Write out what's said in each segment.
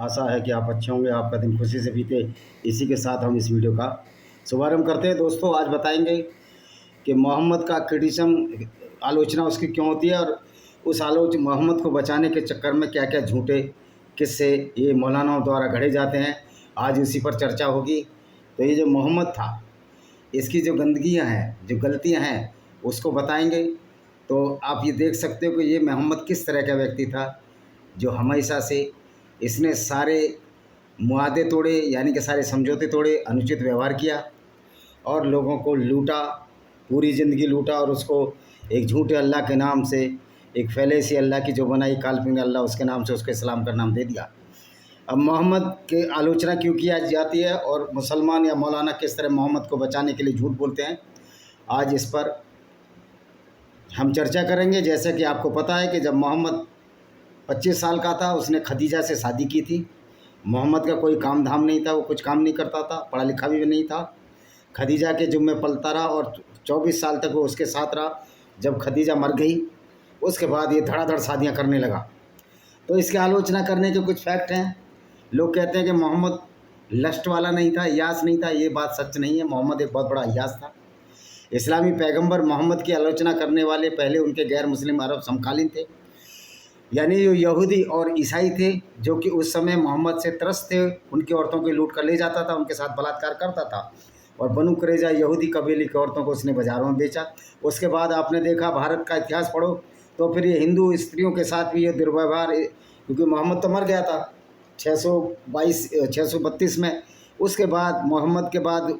आशा है कि आप अच्छे होंगे, आपका दिन खुशी से बीते। इसी के साथ हम इस वीडियो का शुभारंभ करते हैं। दोस्तों, आज बताएंगे कि मोहम्मद का क्रिटिसिज्म, आलोचना उसकी क्यों होती है, और उस मोहम्मद को बचाने के चक्कर में क्या क्या झूठे किस्से ये मौलानाओं द्वारा गढ़े जाते हैं। आज उसी पर चर्चा होगी। तो ये जो मोहम्मद था, इसकी जो गंदगियाँ हैं, जो गलतियाँ हैं, उसको बताएंगे। तो आप ये देख सकते हो कि ये मोहम्मद किस तरह का व्यक्ति था, जो हमेशा से इसने सारे मुआदे तोड़े, यानी कि सारे समझौते तोड़े, अनुचित व्यवहार किया और लोगों को लूटा, पूरी ज़िंदगी लूटा। और उसको एक झूठे अल्लाह के नाम से, एक फैले सी अल्लाह की जो बनाई काल्पनिक अल्लाह, उसके नाम से उसको इस्लाम का नाम दे दिया। अब मोहम्मद के आलोचना क्यों की जाती है और मुसलमान या मौलाना किस तरह मोहम्मद को बचाने के लिए झूठ बोलते हैं, आज इस पर हम चर्चा करेंगे। जैसे कि आपको पता है कि जब मोहम्मद 25 साल का था, उसने खदीजा से शादी की थी। मोहम्मद का कोई काम धाम नहीं था, वो कुछ काम नहीं करता था, पढ़ा लिखा भी नहीं था। खदीजा के जुम्मे पलता रहा और 24 साल तक वो उसके साथ रहा। जब खदीजा मर गई, उसके बाद ये धड़ाधड़ शादियाँ करने लगा। तो इसकी आलोचना करने के कुछ फैक्ट हैं। लोग कहते हैं कि मोहम्मद लस्ट वाला नहीं था, यास नहीं था। ये बात सच नहीं है। मोहम्मद एक बहुत बड़ा यास था। इस्लामी पैगंबर मोहम्मद की आलोचना करने वाले पहले उनके गैर मुस्लिम अरब समकालीन थे, यानी जो यहूदी और ईसाई थे, जो कि उस समय मोहम्मद से त्रस्त थे। उनकी औरतों को लूट कर ले जाता था, उनके साथ बलात्कार करता था। और बनु कुरैजा यहूदी कबीले की औरतों को उसने बाज़ारों में बेचा। उसके बाद आपने देखा, भारत का इतिहास पढ़ो तो फिर ये हिंदू स्त्रियों के साथ भी ये दुर्व्यवहार, क्योंकि मोहम्मद तो मर गया था 632 में। उसके बाद मोहम्मद के बाद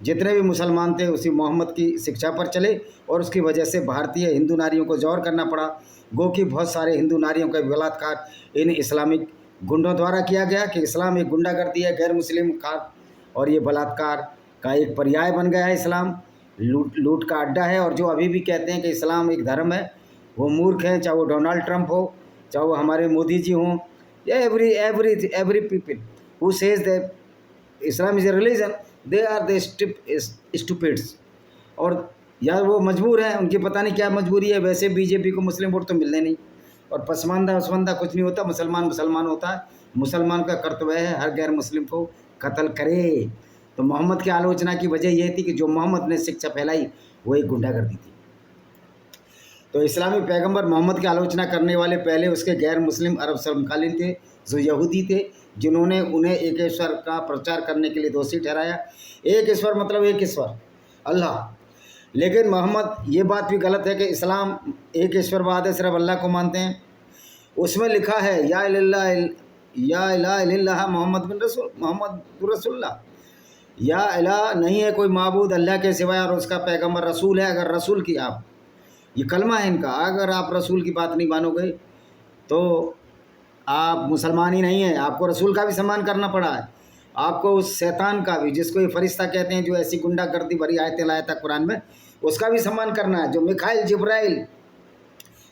जितने भी मुसलमान थे उसी मोहम्मद की शिक्षा पर चले, और उसकी वजह से भारतीय हिंदू नारियों को जौहर करना पड़ा। गो कि बहुत सारे हिंदू नारियों का बलात्कार इन इस्लामिक गुंडों द्वारा किया गया, कि इस्लाम एक गुंडागर्दी है, गैर मुस्लिम का, और ये बलात्कार का एक पर्याय बन गया है। इस्लाम लूट का अड्डा है। और जो अभी भी कहते हैं कि इस्लाम एक धर्म है, वो मूर्ख हैं, चाहे वो डोनाल्ड ट्रंप हो, चाहे वो हमारे मोदी जी हों, या every people who says that Islam is a religion, they are the stupids. और या वो मजबूर हैं, उनकी पता नहीं क्या मजबूरी है। वैसे बीजेपी को मुस्लिम वोट तो मिलने नहीं, और पसमानदा वसमानदा कुछ नहीं होता। मुसलमान होता है। मुसलमान का कर्तव्य है हर गैर मुस्लिम को कत्ल करे। तो मोहम्मद की आलोचना की वजह यह थी कि जो मोहम्मद ने शिक्षा फैलाई वो एक गुंडागर्दी थी। तो इस्लामी पैगंबर मोहम्मद की आलोचना करने वाले पहले उसके गैर मुस्लिम अरब समकालीन थे, जो यहूदी थे, जिन्होंने उन्हें एक ईश्वर का प्रचार करने के लिए दोषी ठहराया। एक ईश्वर मतलब एक ईश्वर अल्लाह। लेकिन मोहम्मद, ये बात भी गलत है कि इस्लाम एक ईश्वरवाद है, सिर्फ अल्लाह को मानते हैं। उसमें लिखा है या इलाहा इल्लल्लाह मोहम्मद बिन रसूल, मोहम्मद रसूलुल्लाह। या इलाह नहीं है कोई माबूद अल्लाह के सिवाय, और उसका पैगंबर रसूल है। अगर रसूल की आप, ये कलमा है इनका, अगर आप रसूल की बात नहीं मानोगे तो आप मुसलमान ही नहीं हैं। आपको रसूल का भी सम्मान करना पड़ा है, आपको उस शैतान का भी, जिसको ये फरिश्ता कहते हैं, जो ऐसी गुंडागर्दी भरी आयतें लाया था कुरान में, उसका भी सम्मान करना है। जो मिखाइल जिब्राइल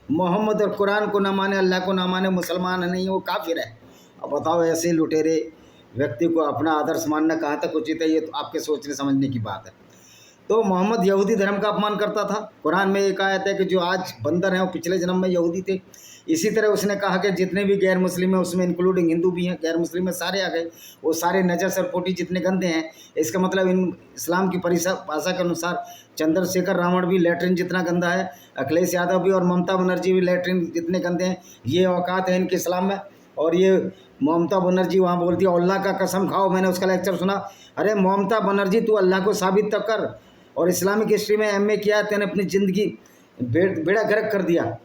मोहम्मद और कुरान को ना माने, अल्लाह को ना माने, मुसलमान नहीं है, वो काफिर है। अब बताओ, ऐसे लुटेरे व्यक्ति को अपना आदर्श मानना कहाँ तक उचित है? ये तो आपके सोचने समझने की बात है। तो मोहम्मद यहूदी धर्म का अपमान करता था। कुरान में एक आयत है कि जो आज बंदर हैं वो पिछले जन्म में यहूदी थे। इसी तरह उसने कहा कि जितने भी गैर मुस्लिम हैं, उसमें इंक्लूडिंग हिंदू भी हैं, गैर मुस्लिम में सारे आ गए, वो सारे नजस और पोटी जितने गंदे हैं। इसका मतलब इन इस्लाम की भाषा के अनुसार चंद्रशेखर रावण भी लैट्रिन जितना गंदा है, अखिलेश यादव भी, और ममता बनर्जी भी लैट्रिन जितने गंदे हैं। ये औकात है इनके इस्लाम में। और ये ममता बनर्जी वहाँ बोलती है अल्लाह का कसम खाओ, मैंने उसका लेक्चर सुना। अरे ममता बनर्जी, तू अल्लाह को साबित तक कर। और इस्लामिक हिस्ट्री में एमए किया, तेने अपनी ज़िंदगी बेड़ा गर्क कर दिया।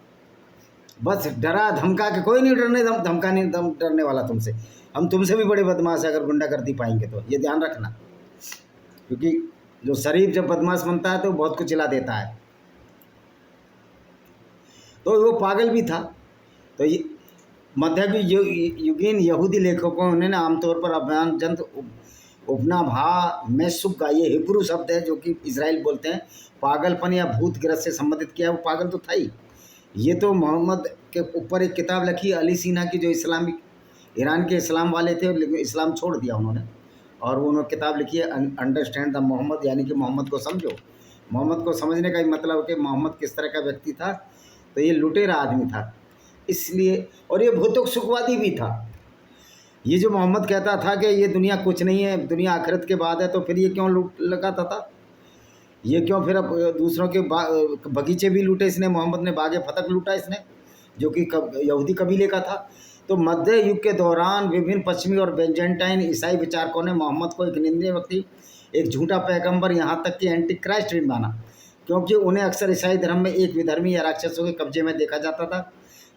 बस डरा धमका के, कोई नहीं डरने वाला तुमसे। हम तुमसे भी बड़े बदमाश है अगर गुंडागर्दी पाएंगे तो, ये ध्यान रखना। क्योंकि जो शरीफ जब बदमाश बनता है तो बहुत कुछ हिला देता है। तो वो पागल भी था। तो ये मध्ययुगीन यहूदी लेखकों ने आमतौर पर अभियान जंत उपनाभा में सुख का, ये हिब्रू शब्द है जो कि इजराइल बोलते हैं, पागलपन या भूतग्रस्त से संबंधित किया। वो पागल तो था ही। ये तो मोहम्मद के ऊपर एक किताब लिखी अली सीना की, जो इस्लामिक ईरान के इस्लाम वाले थे, लेकिन इस्लाम छोड़ दिया उन्होंने। और वो उन्होंने किताब लिखी है अंडरस्टैंड द मोहम्मद, यानी कि मोहम्मद को समझो। मोहम्मद को समझने का ही मतलब कि मोहम्मद किस तरह का व्यक्ति था। तो ये लुटेरा आदमी था इसलिए, और ये भौतिक सुखवादी भी था। ये जो मोहम्मद कहता था कि ये दुनिया कुछ नहीं है, दुनिया आखिरत के बाद है, तो फिर ये क्यों लूट लगाता था? ये क्यों फिर अब दूसरों के बगीचे भी लूटे इसने? मोहम्मद ने बागे फतक लूटा इसने, जो कि यहूदी कबीले का था। तो मध्य युग के दौरान विभिन्न पश्चिमी और बेंजेंटाइन ईसाई विचारकों ने मोहम्मद को एक निंदनीय व्यक्ति, एक झूठा पैगंबर, यहाँ तक कि एंटी क्राइस्ट भी माना, क्योंकि उन्हें अक्सर ईसाई धर्म में एक विधर्मी या राक्षसों के कब्जे में देखा जाता था।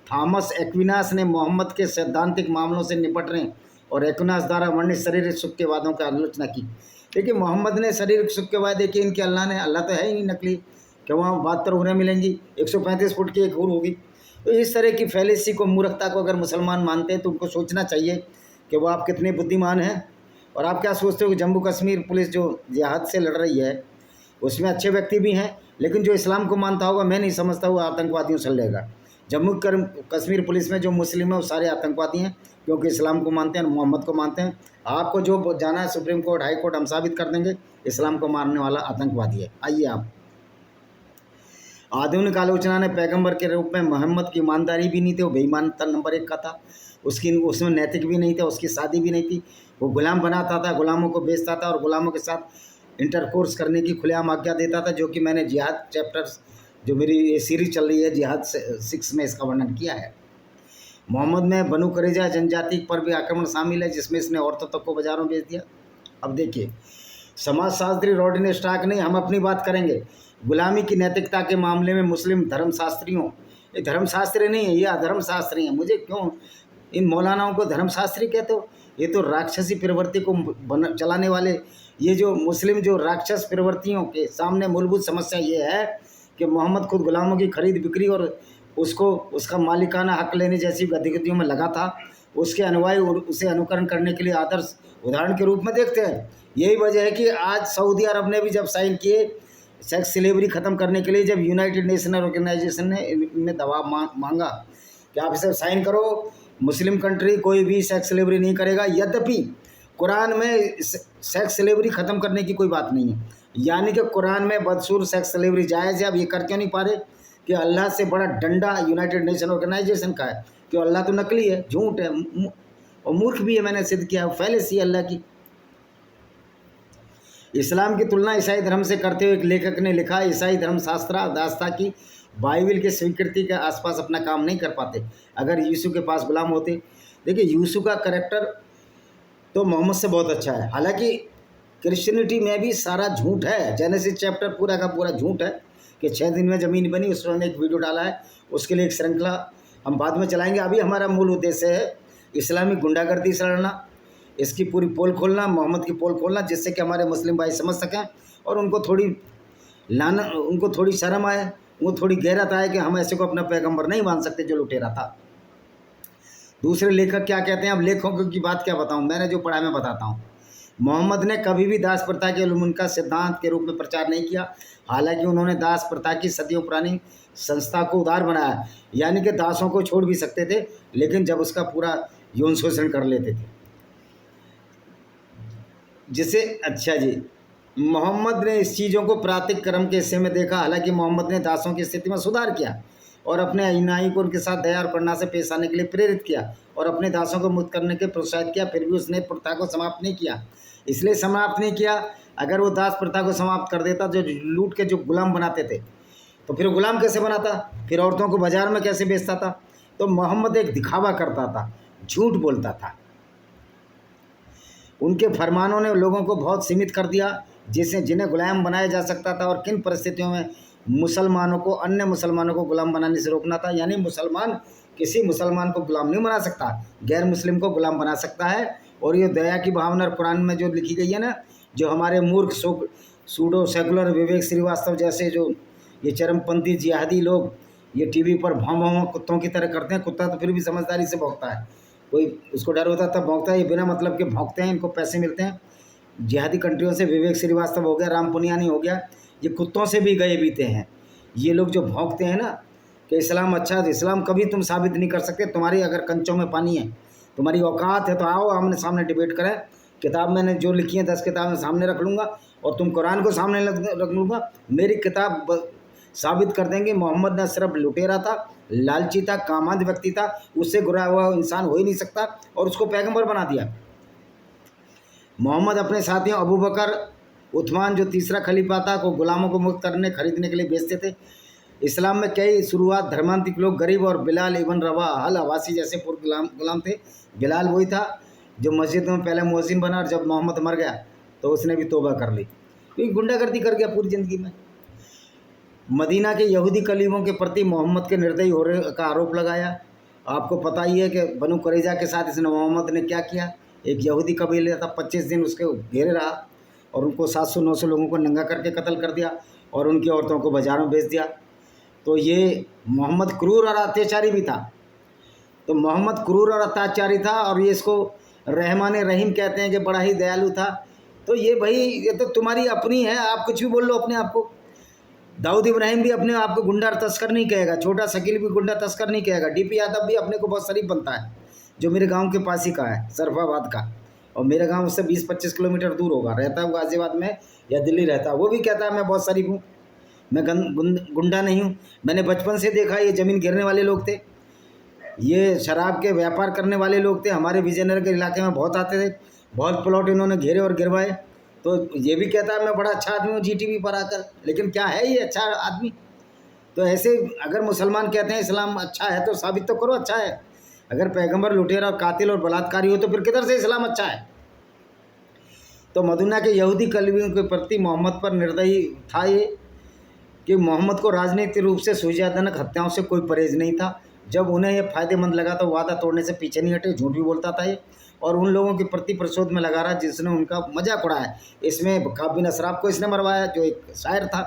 थॉमस एक्विनास ने मोहम्मद के सैद्धांतिक मामलों से निपटने और एक्विनास द्वारा वर्णित शारीरिक सुख के वादों की आलोचना की। देखिए, मोहम्मद ने शारीरिक सुख के वादे किए, इनके अल्लाह तो है ही नहीं, नकली, कि वहाँ 72 हूरें मिलेंगी, 135 फुट की एक हूर होगी। तो इस तरह की फैलेसी को, मूर्खता को अगर मुसलमान मानते हैं तो उनको सोचना चाहिए कि वो आप कितने बुद्धिमान हैं। और आप क्या सोचते हो कि जम्मू कश्मीर पुलिस जो जिहाद से लड़ रही है उसमें अच्छे व्यक्ति भी हैं, लेकिन जो इस्लाम को मानता होगा, मैं नहीं समझता वो आतंकवादियों से लड़ेगा। जम्मू कश्मीर पुलिस में जो मुस्लिम है वो सारे आतंकवादी हैं, क्योंकि इस्लाम को मानते हैं, मोहम्मद को मानते हैं। आपको जो जाना है सुप्रीम कोर्ट, हाई कोर्ट, हम साबित कर देंगे इस्लाम को मारने वाला आतंकवादी है। आइए आप। आधुनिक आलोचना ने पैगंबर के रूप में मोहम्मद की ईमानदारी भी नहीं थी, वो बेईमानता नंबर 1 का था। उसमें नैतिक भी नहीं था, उसकी शादी भी नहीं थी, वो गुलाम बनाता था, गुलामों को बेचता था और गुलामों के साथ इंटरकोर्स करने की खुलेआम आज्ञा देता था, जो कि मैंने जिहाद चैप्टर्स, जो मेरी ये सीरीज चल रही है जिहाद 6 में इसका वर्णन किया है। मोहम्मद में बनु करेजा जनजाति पर भी आक्रमण शामिल है, जिसमें इसने औरतों तक को बाजारों बेच दिया। अब देखिए, समाजशास्त्री रॉडनी स्टार्क नहीं, हम अपनी बात करेंगे। गुलामी की नैतिकता के मामले में मुस्लिम धर्मशास्त्रियों, ये धर्मशास्त्री नहीं है, ये अधर्मशास्त्री हैं। मुझे क्यों इन मौलानाओं को धर्मशास्त्री कहते हो? ये तो राक्षसी प्रवृत्ति को चलाने वाले, ये जो मुस्लिम जो राक्षस प्रवृत्तियों के सामने मूलभूत समस्या ये है कि मोहम्मद खुद गुलामों की खरीद बिक्री और उसको उसका मालिकाना हक लेने जैसी गतिविधियों में लगा था। उसके अनुयायी उसे अनुकरण करने के लिए आदर्श उदाहरण के रूप में देखते हैं। यही वजह है कि आज सऊदी अरब ने भी जब साइन किए सेक्स स्लेवरी ख़त्म करने के लिए, जब यूनाइटेड नेशन ऑर्गेनाइजेशन ने इनमें दबाव मांगा कि आप इसे साइन करो, मुस्लिम कंट्री कोई भी सेक्स स्लेवरी नहीं करेगा। यद्यपि कुरान में सेक्स स्लेवरी ख़त्म करने की कोई बात नहीं है, यानी कि कुरान में बदसूर सेक्स स्लेवरी जायज़ है। अब ये कर क्यों नहीं पा रहे कि अल्लाह से बड़ा डंडा यूनाइटेड नेशन ऑर्गेनाइजेशन का है कि अल्लाह तो नकली है, झूठ है और मूर्ख भी है। मैंने सिद्ध किया, फैलेसी अल्लाह की। इस्लाम की तुलना ईसाई धर्म से करते हुए एक लेखक ने लिखा, ईसाई धर्म शास्त्र दास्ता की बाइबिल की स्वीकृति के आसपास अपना काम नहीं कर पाते। अगर यीशु के पास गुलाम होते, देखिए यीशु का करैक्टर तो मोहम्मद से बहुत अच्छा है। हालांकि क्रिश्चियनिटी में भी सारा झूठ है। जेनेसिस चैप्टर पूरा का पूरा झूठ है कि 6 दिन में ज़मीन बनी, उस पर एक वीडियो डाला है, उसके लिए एक श्रृंखला हम बाद में चलाएंगे। अभी हमारा मूल उद्देश्य है इस्लामी गुंडागर्दी से लड़ना, इसकी पूरी पोल खोलना, मोहम्मद की पोल खोलना, जिससे कि हमारे मुस्लिम भाई समझ सकें और उनको थोड़ी शर्म आए, उनको थोड़ी गैरत आए कि हम ऐसे को अपना पैगंबर नहीं मान सकते जो लुटेरा था। दूसरे लेखक क्या कहते हैं? अब लेखकों की बात क्या बताऊं, मैंने जो पढ़ा मैं बताता हूं। मोहम्मद ने कभी भी दास प्रथा के उल्लंघन का सिद्धांत के रूप में प्रचार नहीं किया। हालांकि उन्होंने दास प्रथा की सदियों पुरानी संस्था को उदार बनाया, यानी कि दासों को छोड़ भी सकते थे, लेकिन जब उसका पूरा यौन शोषण कर लेते थे जिसे अच्छा जी, मोहम्मद ने इस चीज़ों को प्रातिक क्रम के हिस्से में देखा। हालांकि मोहम्मद ने दासों की स्थिति में सुधार किया और अपने अनुयायी को उनके साथ दया और करुणा से पेश आने के लिए प्रेरित किया और अपने दासों को मुक्त करने के प्रोत्साहित किया। फिर भी उसने प्रथा को समाप्त नहीं किया। इसलिए समाप्त नहीं किया, अगर वो दास प्रथा को समाप्त कर देता, जो लूट के जो गुलाम बनाते थे, तो फिर गुलाम कैसे बनाता, फिर औरतों को बाजार में कैसे बेचता था? तो मोहम्मद एक दिखावा करता था, झूठ बोलता था। उनके फरमानों ने लोगों को बहुत सीमित कर दिया, जिन्हें गुलाम बनाया जा सकता था और किन परिस्थितियों में मुसलमानों को अन्य मुसलमानों को गुलाम बनाने से रोकना था। यानी मुसलमान किसी मुसलमान को गुलाम नहीं बना सकता, गैर मुस्लिम को गुलाम बना सकता है। और ये दया की भावना कुरान में जो लिखी गई है ना, जो हमारे मूर्ख सूडो सेकुलर विवेक श्रीवास्तव जैसे जो ये चरमपंथी जिहादी लोग ये टीवी पर भाव भाव कुत्तों की तरह करते हैं। कुत्ता तो फिर भी समझदारी से भौंकता है, कोई उसको डर होता तब भौंकता है, ये बिना मतलब के भौंकते हैं, इनको पैसे मिलते हैं। जिहादी कंट्रियों से विवेक श्रीवास्तव हो गया, राम पुनियानी हो गया, ये कुत्तों से भी गए बीते हैं। ये लोग जो भौंकते हैं ना कि इस्लाम अच्छा है, तो इस्लाम कभी तुम साबित नहीं कर सकते। तुम्हारी अगर कंचों में पानी है, तुम्हारी औकात है, तो आओ आमने सामने डिबेट करें। किताब मैंने जो लिखी है 10 किताबें सामने रख लूँगा और तुम कुरान को सामने रख लूँगा। मेरी किताब साबित कर देंगे मोहम्मद न सिर्फ लुटेरा था, लालची था, कामांध व्यक्ति था, उससे गुरा हुआ इंसान हो ही नहीं सकता, और उसको पैगंबर बना दिया। मोहम्मद अपने साथियों अबू बकर, उस्मान जो तीसरा खलीफा था, को गुलामों को मुक्त करने खरीदने के लिए बेचते थे। इस्लाम में कई शुरुआत धर्मांतरिक लोग गरीब और बिलाल इबन रवा अल अवासी जैसे पूर्व गुलाम थे। बिलाल वही था जो मस्जिद में पहले मुअज्जिन बना, और जब मोहम्मद मर गया तो उसने भी तौबा कर ली, क्योंकि गुंडागर्दी कर गया पूरी ज़िंदगी में। मदीना के यहूदी कलीमों के प्रति मोहम्मद के निर्दयी होने का आरोप लगाया। आपको पता ही है कि बनु कुरैज़ा के साथ इसने मोहम्मद ने क्या किया। एक यहूदी कबीले था, 25 दिन उसके घेरे रहा और उनको 700-900 लोगों को नंगा करके कत्ल कर दिया और उनकी औरतों को बाज़ारों में बेच दिया। तो ये मोहम्मद क्रूर और अत्याचारी भी था। तो मोहम्मद क्रूर और अत्याचारी था, और ये इसको रहमान रहीम कहते हैं कि बड़ा ही दयालु था। तो ये भाई, ये तो तुम्हारी अपनी है, आप कुछ भी बोल लो अपने आप को। दाऊद इब्राहिम भी अपने आप को गुंडा तस्कर नहीं कहेगा, छोटा शकील भी गुंडा तस्कर नहीं कहेगा, डीपी यादव भी अपने को बहुत शरीफ बनता है, जो मेरे गांव के पास ही का है, सरफाबाद का, और मेरे गांव से 20-25 किलोमीटर दूर होगा, रहता है गाजियाबाद में या दिल्ली रहता है। वो भी कहता है मैं बहुत शरीफ हूँ, मैं गुंडा नहीं हूँ। मैंने बचपन से देखा ये ज़मीन गिरने वाले लोग थे, ये शराब के व्यापार करने वाले लोग थे, हमारे विजयनगर के इलाके में बहुत आते थे, बहुत प्लॉट इन्होंने घेरे और गिरवाए। तो ये भी कहता है मैं बड़ा अच्छा आदमी हूँ जीटीवी पर आकर, लेकिन क्या है ये अच्छा आदमी? तो ऐसे अगर मुसलमान कहते हैं इस्लाम अच्छा है तो साबित तो करो अच्छा है। अगर पैगंबर लुटेरा और कातिल और बलात्कारी हो तो फिर किधर से इस्लाम अच्छा है? तो मदीना के यहूदी कलीसियों के प्रति मोहम्मद पर निर्दयी था ये कि मोहम्मद को राजनीतिक रूप से सुविधाजनक हत्याओं से कोई परहेज नहीं था। जब उन्हें यह फ़ायदेमंद लगा तो वादा तोड़ने से पीछे नहीं हटे, झूठ भी बोलता था ये, और उन लोगों के प्रति प्रतिशोध में लगा रहा जिसने उनका मजाक उड़ाया। इसमें काब बिन असराफ को इसने मरवाया, जो एक शायर था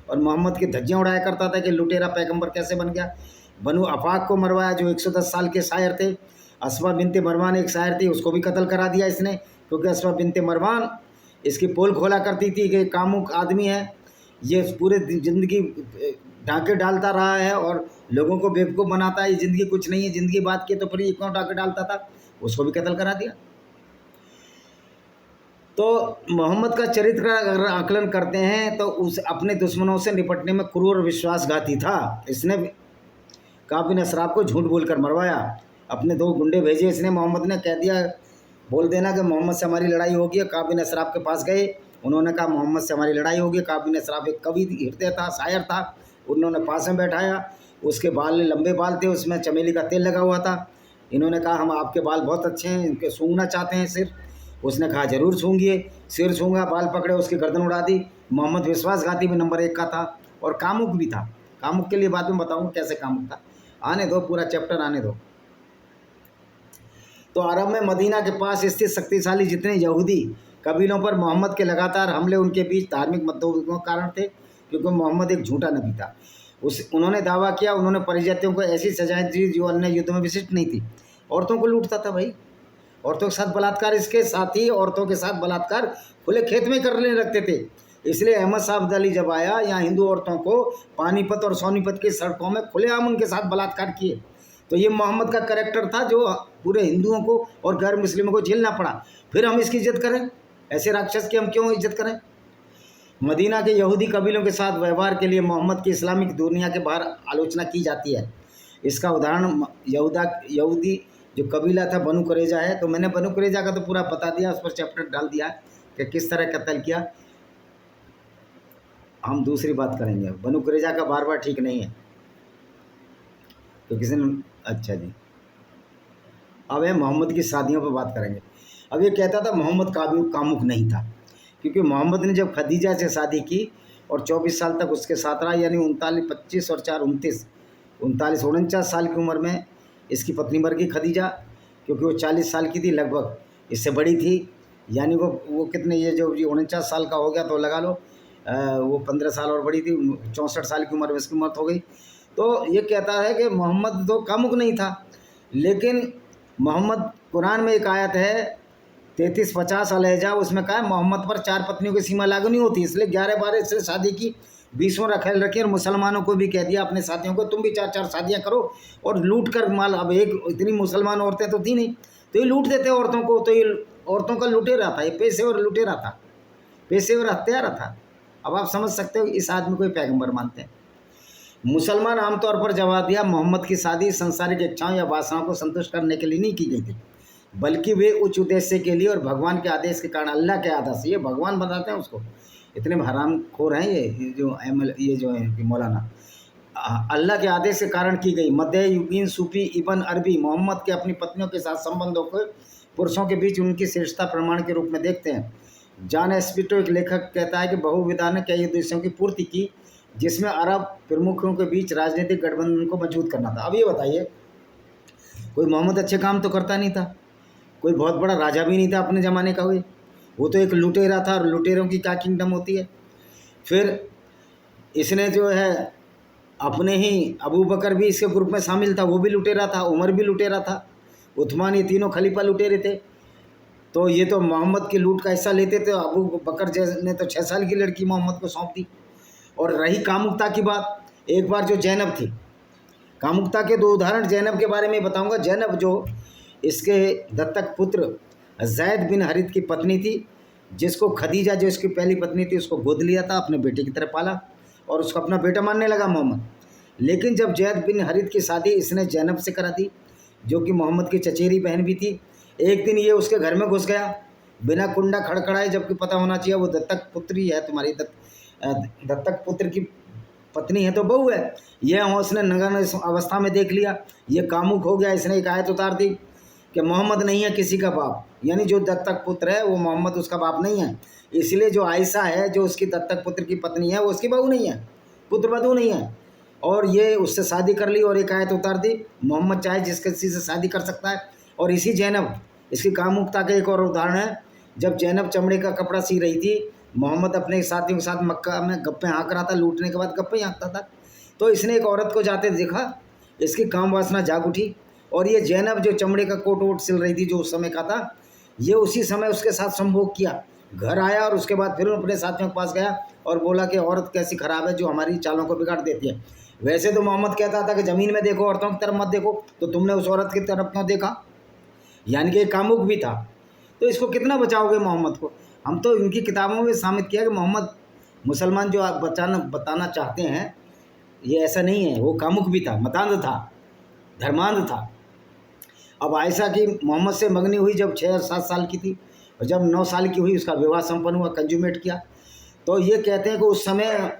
और मोहम्मद की धज्जियाँ उड़ाया करता था कि लुटेरा पैगंबर कैसे बन गया। बनु अफाक को मरवाया, जो 110 साल के शायर थे। असमा बिनते मरवान एक शायर थी, उसको भी कत्ल करा दिया इसने, क्योंकि असमा बिनते मरवान इसकी पोल खोला करती थी कि कामुक आदमी है, ये पूरे ज़िंदगी डाके डालता रहा है और लोगों को बेवकूफ़ बनाता है, ये ज़िंदगी कुछ नहीं है, ज़िंदगी बात की तो फिर ये क्यों डाके डालता था, उसको भी कत्ल करा दिया। तो मोहम्मद का चरित्र का अगर आकलन करते हैं तो उस अपने दुश्मनों से निपटने में क्रूर और विश्वासघाती था। इसने काब बिन असराफ को झूठ बोलकर मरवाया, अपने 2 गुंडे भेजे इसने, मोहम्मद ने कह दिया बोल देना कि मोहम्मद से हमारी लड़ाई होगी। काब बिन असराफ के पास गए, उन्होंने कहा मोहम्मद से हमारी लड़ाई होगी। काब बिन असराफ एक कवि हृदय था, शायर था, उन्होंने पास में बैठाया, उसके बाल लंबे बाल थे, उसमें चमेली का तेल लगा हुआ था। इन्होंने कहा हम आपके बाल बहुत अच्छे हैं, इनके सूंघना चाहते हैं सिर। उसने कहा जरूर सूंघिए, सिर सूंघा, बाल पकड़े, उसकी गर्दन उड़ा दी। मोहम्मद विश्वासघाती भी नंबर 1 का था और कामुक भी था। कामुक के लिए बाद में बताऊंगा कैसे कामुक था, आने दो, पूरा चैप्टर आने दो। तो अरब में मदीना के पास स्थित शक्तिशाली जितने यहूदी कबीलों पर मोहम्मद के लगातार हमले उनके बीच धार्मिक मतभेदों के कारण थे, क्योंकि मोहम्मद एक झूठा नबी था। उन्होंने दावा किया, उन्होंने परिजातियों को ऐसी सजाएं दी जो अन्य युद्धों में विशिष्ट नहीं थी। औरतों को लूटता था भाई, औरतों के साथ बलात्कार, इसके साथ ही औरतों के साथ बलात्कार खुले खेत में करने लगते थे। इसलिए अहमद साहब अब्दाली जब आया, यहाँ हिंदू औरतों को पानीपत और सोनीपत की सड़कों में खुलेआम उनके साथ बलात्कार किए। तो ये मोहम्मद का कैरेक्टर था जो पूरे हिंदुओं को और गैर मुस्लिमों को झेलना पड़ा। फिर हम इसकी इज्जत करें? ऐसे राक्षस की हम क्यों इज्जत करें? मदीना के यहूदी कबीलों के साथ व्यवहार के लिए मोहम्मद की इस्लामिक दुनिया के बाहर आलोचना की जाती है। इसका उदाहरण यहूदी जो कबीला था बनु कुरैज़ा है। तो मैंने बनु कुरैज़ा का तो पूरा बता दिया, उस पर चैप्टर डाल दिया कि किस तरह कत्ल किया। हम दूसरी बात करेंगे, बनु कुरैज़ा का बार बार ठीक नहीं है तो किसी ने, अच्छा जी, अब है मोहम्मद की शादियों पर बात करेंगे। अब ये कहता था मोहम्मद कामुक नहीं था, क्योंकि मोहम्मद ने जब खदीजा से शादी की और 24 साल तक उसके साथ रहा, यानी 25 और 4 29 49 साल की उम्र में इसकी पत्नी मर गई खदीजा, क्योंकि वो 40 साल की थी लगभग, इससे बड़ी थी। यानी वो कितने, ये जो 49 साल का हो गया तो लगा लो वो 15 साल और बड़ी थी, 64 साल की उम्र में इसकी मौत हो गई। तो ये कहता है कि मोहम्मद तो कामुक नहीं था, लेकिन मोहम्मद, कुरान में एक आयत है 33-50 अलहजा, उसमें कहा मोहम्मद पर 4 पत्नियों की सीमा लागू नहीं होती, इसलिए 11-12 से शादी की, 20वां ख्याल रखी। और मुसलमानों को भी कह दिया अपने साथियों को, तुम भी 4-4 शादियाँ करो और लूट कर माल। अब एक इतनी मुसलमान औरतें तो थी नहीं, तो ये लूट देते औरतों को, तो ये औरतों का लुटेरा था, ये पेशेवर लुटेरा था, पेशेवर हत्यारा था। अब आप समझ सकते हो इस आदमी को पैगंबर मानते हैं। मुसलमान आमतौर पर जवाब दिया, मोहम्मद की शादी सांसारिक इच्छाओं या वासनाओं को संतुष्ट करने के लिए नहीं की गई थी, बल्कि वे उच्च उद्देश्य के लिए और भगवान के आदेश के कारण, अल्लाह के आदेश, ये भगवान बताते हैं उसको, इतने हराम खोर हैं ये जो ये जो है कि मौलाना, अल्लाह के आदेश के कारण की गई। मध्य युगीन सूफी इब्न अरबी मोहम्मद के अपनी पत्नियों के साथ संबंधों को पुरुषों के बीच उनकी श्रेष्ठता प्रमाण के रूप में देखते हैं। जॉन एस्पिटो एक लेखक कहता है कि बहुविधा ने कई उद्देश्यों की पूर्ति की, जिसमें अरब प्रमुखों के बीच राजनीतिक गठबंधन को मजबूत करना था। अब ये बताइए, कोई मोहम्मद अच्छे काम तो करता नहीं था, कोई बहुत बड़ा राजा भी नहीं था अपने ज़माने का, हुई वो तो एक लुटेरा था, और लुटेरों की क्या किंगडम होती है। फिर इसने जो है अपने ही अबू बकर भी इसके ग्रुप में शामिल था, वो भी लुटेरा था, उमर भी लुटेरा था, उस्मान, ये तीनों खलीफा लुटेरे थे। तो ये तो मोहम्मद की लूट का हिस्सा लेते थे। अबू बकर ने तो 6 साल की लड़की मोहम्मद को सौंप दी। और रही कामुकता की बात, एक बार जो जैनब थी, कामुकता के 2 उदाहरण जैनब के बारे में बताऊंगा। जैनब जो इसके दत्तक पुत्र जैद बिन हरित की पत्नी थी, जिसको खदीजा जो इसकी पहली पत्नी थी उसको गोद लिया था, अपने बेटे की तरह पाला और उसको अपना बेटा मानने लगा मोहम्मद। लेकिन जब जैद बिन हरित की शादी इसने जैनब से करा दी, जो कि मोहम्मद की चचेरी बहन भी थी, एक दिन ये उसके घर में घुस गया बिना कुंडा खड़खड़ाए, जबकि पता होना चाहिए वो दत्तक पुत्री है, तुम्हारी दत्तक पुत्र की पत्नी है तो बहू है। यह उसने नग्न अवस्था में देख लिया, ये कामुक हो गया। इसने एक आयत उतार दी कि मोहम्मद नहीं है किसी का बाप, यानी जो दत्तक पुत्र है वो मोहम्मद उसका बाप नहीं है। इसलिए जो आयशा है, जो उसकी दत्तक पुत्र की पत्नी है, वो उसकी बहू नहीं है, पुत्र वधू नहीं है। और ये उससे शादी कर ली और एक आयत उतार दी, मोहम्मद चाहे जिस किसी से शादी कर सकता है। और इसी जैनब, इसकी कामुकता का एक और उदाहरण है, जब जैनब चमड़े का कपड़ा सी रही थी, मोहम्मद अपने साथियों के साथ मक्का में गप्पे हाँक रहा था, लूटने के बाद गप्पे हाँकता था, तो इसने एक औरत को जाते देखा, इसकी काम वासना जाग उठी। और ये जैनब जो चमड़े का कोट वोट सिल रही थी, जो उस समय का था, ये उसी समय उसके साथ संभोग किया। घर आया और उसके बाद फिर अपने साथियों के पास गया और बोला कि औरत कैसी खराब है जो हमारी चालों को बिगाड़ देती है। वैसे तो मोहम्मद कहता था कि ज़मीन में देखो, औरतों की तरफ मत देखो, तो तुमने उस औरत की तरफ क्यों देखा, यानी कि एक कामुक भी था। तो इसको कितना बचाओगे मोहम्मद को। हम तो इनकी किताबों में साबित किया कि मोहम्मद मुसलमान जो आप बताना चाहते हैं, ये ऐसा नहीं है, वो कामुक भी था, मतांध था, धर्मांध था। अब आयशा की मोहम्मद से मंगनी हुई जब 6 और 7 साल की थी, और जब 9 साल की हुई उसका विवाह संपन्न हुआ, कंज्यूमेट किया। तो ये कहते हैं कि उस समय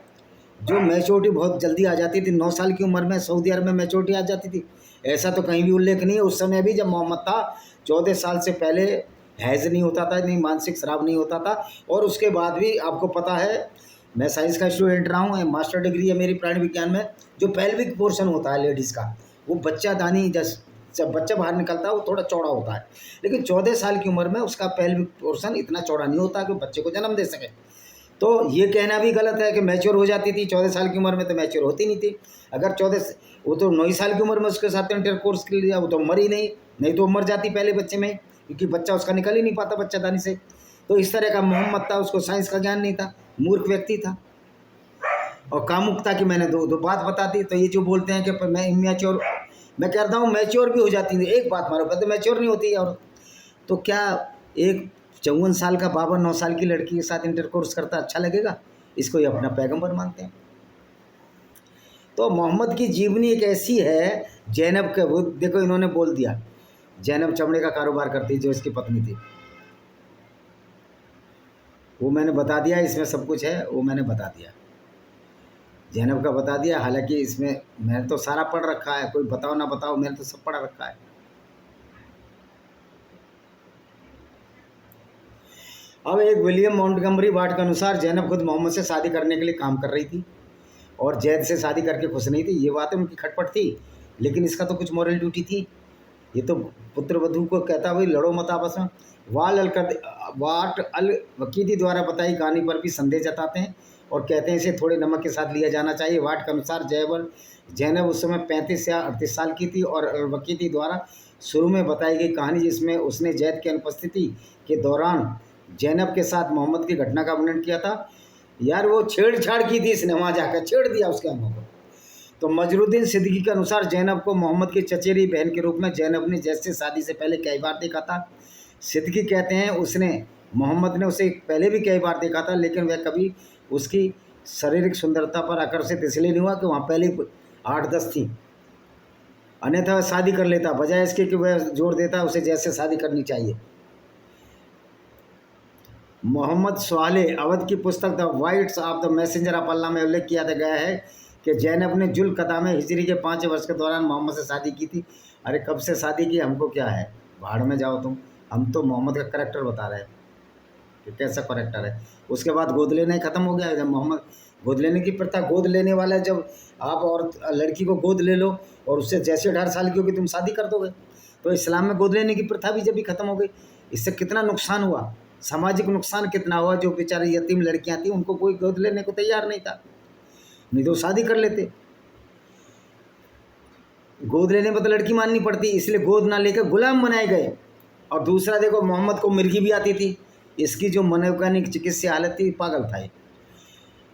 जो मैच्योरिटी बहुत जल्दी आ जाती थी, 9 साल की उम्र में सऊदी अरब में मैच्योरिटी आ जाती थी। ऐसा तो कहीं भी उल्लेख नहीं है। उस समय भी जब मोहम्मद था, 14 साल से पहले हैज़ नहीं होता था, नहीं मानसिक श्राव नहीं होता था। और उसके बाद भी आपको पता है, मैं साइंस का स्टूडेंट रहा हूँ, मास्टर डिग्री है मेरी प्राणी विज्ञान में, जो पेल्विक पोर्शन होता है लेडीज़ का, वो बच्चादानी जब बच्चा बाहर निकलता है वो थोड़ा चौड़ा होता है, लेकिन 14 साल की उम्र में उसका पेल्विक पोर्शन इतना चौड़ा नहीं होता कि बच्चे को जन्म दे सके। तो ये कहना भी गलत है कि मैच्योर हो जाती थी 14 साल की उम्र में, तो मैच्योर होती नहीं थी। अगर 14, वो तो 9 साल की उम्र में उसके साथ इंटरकोर्स कर लिया, वो तो मर ही नहीं तो मर जाती पहले बच्चे में, क्योंकि बच्चा उसका निकल ही नहीं पाता बच्चादानी से। तो इस तरह का मोहम्मद था, उसको साइंस का ज्ञान नहीं था, मूर्ख व्यक्ति था। और कामुकता की मैंने दो बात बता दी। तो ये जो बोलते हैं कि मैं इमेच्योर, मैं कहता हूँ मैच्योर भी हो जाती है, एक बात मारो, कहते मैच्योर नहीं होती। और तो क्या एक 54 साल का बाबा 9 साल की लड़की के साथ इंटरकोर्स करता अच्छा लगेगा? इसको ये अपना पैगंबर मानते हैं। तो मोहम्मद की जीवनी एक ऐसी है, जैनब के, वो देखो इन्होंने बोल दिया, जैनब चमड़े का कारोबार करती जो इसकी पत्नी थी, वो मैंने बता दिया, इसमें सब कुछ है, वो मैंने बता दिया, जैनब का बता दिया। हालांकि इसमें मैंने तो सारा पढ़ रखा है, कोई बताओ ना बताओ, मैंने तो सब पढ़ रखा है। अब एक विलियम मॉन्टगमरी वाट के अनुसार जैनब खुद मोहम्मद से शादी करने के लिए काम कर रही थी और जैद से शादी करके खुश नहीं थी। ये बातें उनकी खटपट थी, लेकिन इसका तो कुछ मॉरल ड्यूटी थी। ये तो पुत्र वधू को कहता भाई लड़ो मत आपस में। वाट अल वकीदी द्वारा बताई कहानी पर भी संदेह जताते हैं और कहते हैं इसे थोड़े नमक के साथ लिया जाना चाहिए। वाट के अनुसार जैनब उस समय 35 या 38 साल की थी और अल वकीदी द्वारा शुरू में बताई गई कहानी, जिसमें उसने जैद की अनुपस्थिति के दौरान जैनब के साथ मोहम्मद की घटना का वर्णन किया था। यार वो छेड़छाड़ की थी, इसने वहाँ जाकर छेड़ दिया उसके अम्मा को। तो मजरुद्दीन सिद्दीकी के अनुसार जैनब को मोहम्मद की चचेरी बहन के रूप में जैनब ने जैद से शादी से पहले कई बार देखा था। सिद्दीकी कहते हैं मोहम्मद ने उसे पहले भी कई बार देखा था, लेकिन वह कभी उसकी शारीरिक सुंदरता पर आकर्षित इसलिए नहीं हुआ कि वहाँ पहले 8-10 थी, अन्यथा वह शादी कर लेता, बजाय इसके कि वह जोर देता उसे जैसे शादी करनी चाहिए। मोहम्मद स्वाले अवध की पुस्तक the whites of the messenger of Allah में उल्लेख किया गया है कि जैनब ने जुल कदा में हिजरी के 5 वर्ष के दौरान मोहम्मद से शादी की थी। अरे कब से शादी की, हमको क्या है, भाड़ में जाओ तुम, हम तो मोहम्मद का करैक्टर बता रहे हैं कि कैसा करैक्टर है। उसके बाद गोद लेना ही ख़त्म हो गया। जब मोहम्मद गोद लेने की प्रथा, गोद लेने वाला जब आप और लड़की को गोद ले लो और उससे जैसे 18 साल की होगी तुम शादी कर दोगे, तो इस्लाम में गोद लेने की प्रथा भी जब भी ख़त्म हो गई। इससे कितना नुकसान हुआ, सामाजिक नुकसान कितना हुआ। जो बेचारी यतीम लड़कियां थी उनको कोई गोद लेने को तैयार नहीं था, नहीं तो शादी कर लेते। गोद लेने में तो लड़की माननी पड़ती, इसलिए गोद ना लेकर गुलाम बनाए गए। और दूसरा देखो, मोहम्मद को मिर्गी भी आती थी। इसकी जो मनोवैज्ञानिक चिकित्सीय हालत थी, पागल था ये।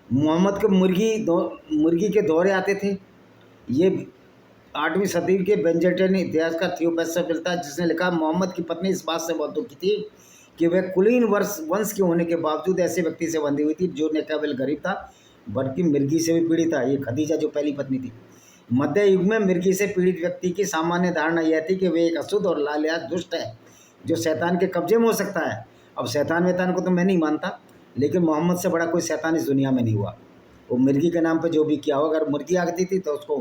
मोहम्मद को मुर्गी के दौरे आते थे। ये 8वीं सदी के बेंजेटियन इतिहासकार थियोपेस्टस मिलता है, जिसने लिखा मोहम्मद की पत्नी इस बात से बहुत दुखी थी कि वह कुलीन वंश के होने के बावजूद ऐसे व्यक्ति से बंधी हुई थी जो न केवल गरीब था बल्कि मिर्गी से भी पीड़ित था। ये खदीजा जो पहली पत्नी थी। मध्य युग में मिर्गी से पीड़ित व्यक्ति की सामान्य धारणा यह थी कि वे एक अशुद्ध और लालियाज दुष्ट है जो शैतान के कब्जे में हो सकता है। अब शैतान वैतान को तो मैं नहीं मानता, लेकिन मोहम्मद से बड़ा कोई शैतान इस दुनिया में नहीं हुआ। वो मिर्गी के नाम पर जो भी किया हो, अगर मुर्गी आती थी तो उसको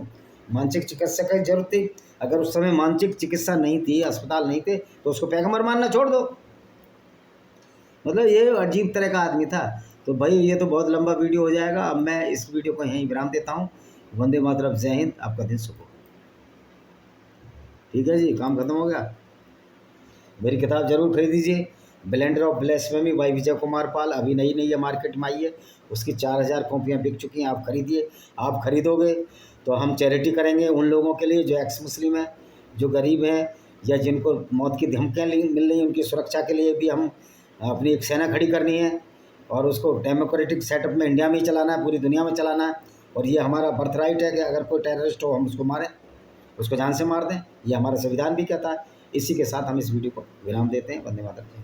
मानसिक चिकित्सा की जरूरत थी। अगर उस समय मानसिक चिकित्सा नहीं थी, अस्पताल नहीं थे, तो उसको पैगंबर मानना छोड़ दो। मतलब ये अजीब तरह का आदमी था। तो भाई ये तो बहुत लंबा वीडियो हो जाएगा, अब मैं इस वीडियो को यहीं विराम देता हूँ। वंदे मातरम, जय हिंद, आपका दिन शुभ हो। ठीक है जी, काम खत्म हो गया। मेरी किताब जरूर खरीदीजिए, blender of ब्लेस्फेमी bye Vijay Kumar Pal. अभी नई नई मार्केट में आई है, उसकी 4000 कॉपियाँ बिक चुकी हैं। आप खरीदिए। आप खरीदोगे तो हम चैरिटी करेंगे उन लोगों के लिए जो एक्स मुस्लिम हैं, जो गरीब हैं, या जिनको मौत की धमकियाँ मिल रही हैं। उनकी सुरक्षा के लिए भी हम अपनी एक सेना खड़ी करनी है और उसको डेमोक्रेटिक सेटअप में इंडिया में ही चलाना है, पूरी दुनिया में चलाना है। और ये हमारा बर्थ राइट है कि अगर कोई टेररिस्ट हो हम उसको मारें, उसको जान से मार दें। ये हमारा संविधान भी कहता है। इसी के साथ हम इस वीडियो को विराम देते हैं। वंदे मातरम।